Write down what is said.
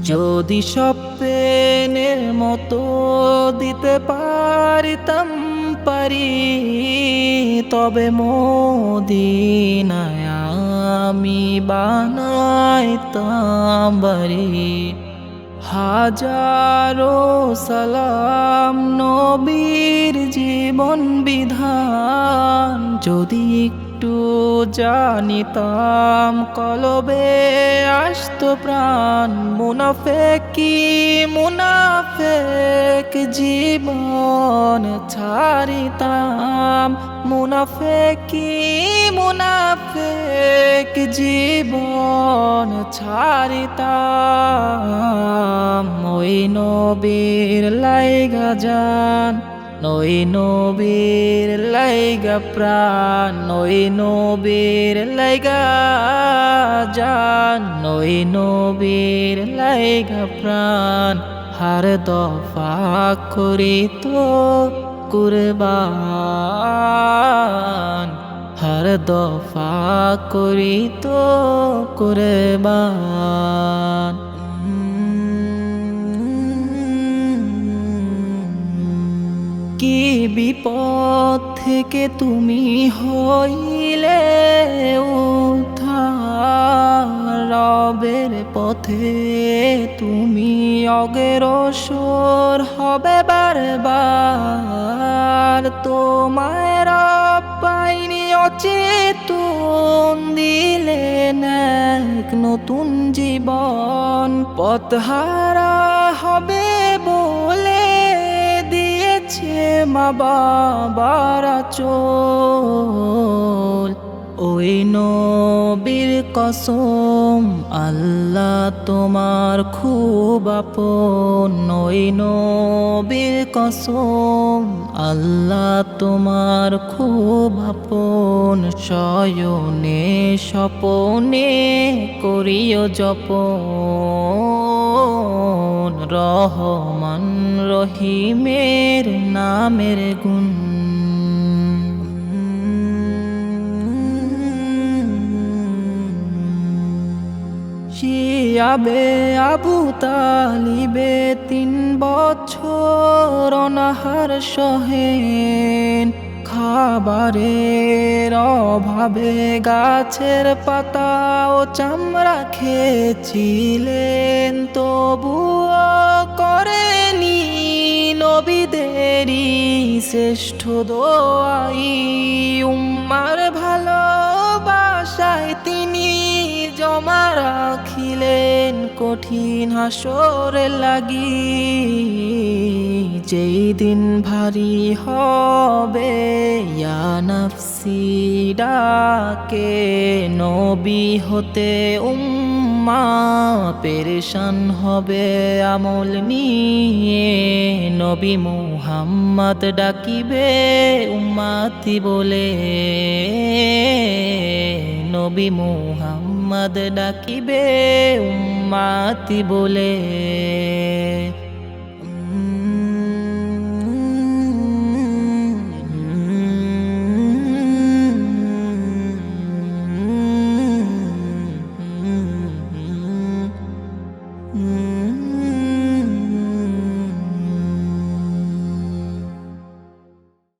যদি স্বপ্নের মতো দিতে পারিতাম পারি, তবে মদিনায় আমি বানাইতাম বাড়ি। হাজারো সালাম নবীর জীবন বিধান, যদি একটু জানিতাম কলবে আসতো প্রাণ। মুনাফেকি মুনাফেক জীবন ছাড়িতাম, মুনাফেকি মুনাফেক জীবন ছাড়িতাম। ওই নবীর লাইগা জান, ওই নবীর লাইগা প্রাণ, ওই নবীর লাইগা জান, ওই নবীর লাইগা প্রাণ। হার দফা করিত কুরবান, হর দফা করিত কুরবান। কি বিপদ থেকে তুমি হইলে উদ্ধার, রবের পথে তুমি অগ্রসর হবে বারবার। তোমায় রব পাইনি অচেতন, দিলেন এক নতুন জীবন। পথহারা হবে বলে দিয়েছে মা বাবার আঁচল। ওই নবীর কসম আল্লাহ তোমার খুব আপন, ওই নবীর কসম আল্লাহ তোমার খুব আপন। শয়নে স্বপনে করিও জপন, রহমান রহিমের নামের গুণ। শিয়াবে আবু তালিবে 3 বছর অনাহার সহেন, খাবারের অভাবে গাছের পাতা ও চামড়া খেয়েছিলেন, তবুও করেনি নবীদেরই শ্রেষ্ঠ দোয়াই। উম্মার ভালোবাসায় তিনি জমা রাখিলেন কঠিন হাসরে লাগি। যেই দিন ভারী হবে ইয়া নফসি ডাকে, নবী হতে উম্মা পেরেশান হবে আমল নিয়ে। নবী মুহাম্মদ ডাকিবে উম্মাতি বলে, নবী মুহাম্মদ ডাকিবে উম্মাতি বলে।